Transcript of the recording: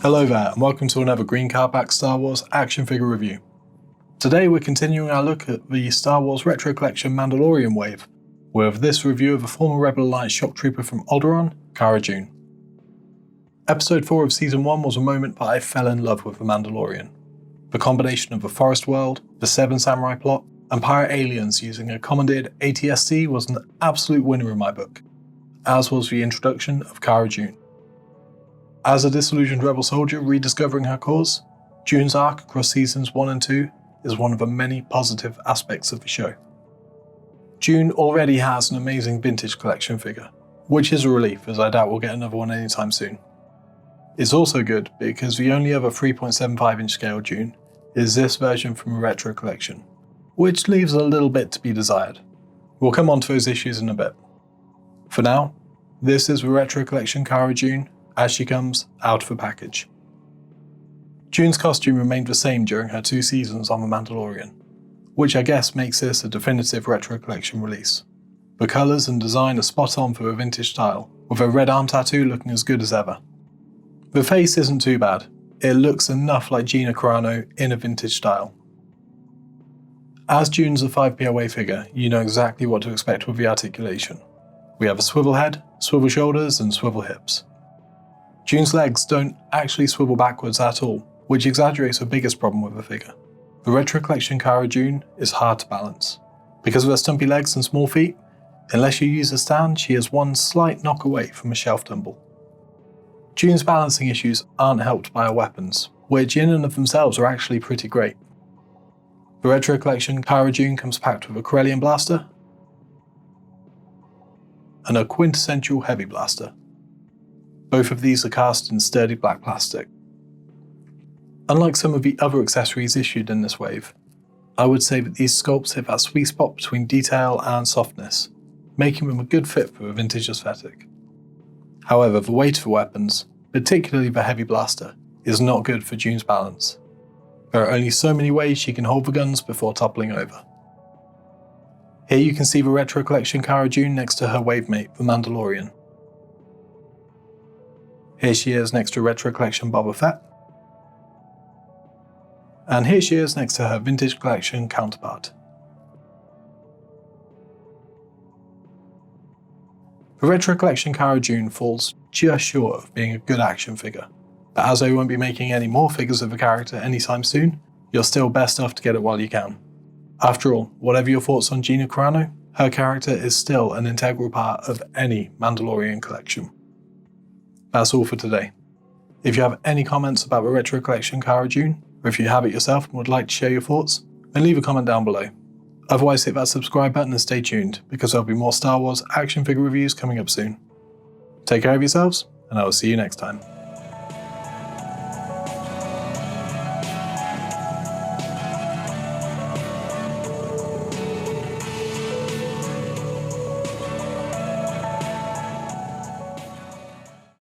Hello there, and welcome to another green card back Star Wars action figure review. Today we're continuing our look at the Star Wars Retro Collection Mandalorian wave, with this review of a former Rebel Alliance shock trooper from Alderaan, Cara Dune. Episode 4 of Season 1 was a moment that I fell in love with the Mandalorian. The combination of the forest world, the Seven Samurai plot, and pirate aliens using a commandeered AT-ST was an absolute winner in my book, as was the introduction of Cara Dune. As a disillusioned rebel soldier rediscovering her cause, Dune's arc across seasons 1 and 2 is one of the many positive aspects of the show. Dune already has an amazing vintage collection figure, which is a relief as I doubt we'll get another one anytime soon. It's also good because the only other 3.75 inch scale Dune is this version from a Retro Collection, which leaves a little bit to be desired. We'll come on to those issues in a bit. For now, this is the Retro Collection Cara Dune as she comes out of the package. Dune's costume remained the same during her 2 seasons on The Mandalorian, which I guess makes this a definitive Retro Collection release. The colours and design are spot on for a vintage style, with her red arm tattoo looking as good as ever. The face isn't too bad, it looks enough like Gina Carano in a vintage style. As Dune's a 5POA figure, you know exactly what to expect with the articulation. We have a swivel head, swivel shoulders and swivel hips. Dune's legs don't actually swivel backwards at all, which exaggerates the biggest problem with the figure. The Retro Collection Cara Dune is hard to balance. Because of her stumpy legs and small feet, unless you use a stand, she is one slight knock away from a shelf tumble. Dune's balancing issues aren't helped by her weapons, which in and of themselves are actually pretty great. The Retro Collection Cara Dune comes packed with a Corellian blaster and a quintessential heavy blaster. Both of these are cast in sturdy black plastic. Unlike some of the other accessories issued in this wave, I would say that these sculpts hit that sweet spot between detail and softness, making them a good fit for a vintage aesthetic. However, the weight of the weapons, particularly the heavy blaster, is not good for Dune's balance. There are only so many ways she can hold the guns before toppling over. Here you can see the Retro Collection Cara Dune next to her wave mate, the Mandalorian. Here she is next to Retro Collection Boba Fett. And here she is next to her Vintage Collection counterpart. The Retro Collection Cara Dune falls just short of being a good action figure, but as I won't be making any more figures of the character anytime soon, you're still best off to get it while you can. After all, whatever your thoughts on Gina Carano, her character is still an integral part of any Mandalorian collection. That's all for today. If you have any comments about the Retro Collection Cara Dune, or if you have it yourself and would like to share your thoughts, then leave a comment down below. Otherwise hit that subscribe button and stay tuned, because there'll be more Star Wars action figure reviews coming up soon. Take care of yourselves, and I will see you next time.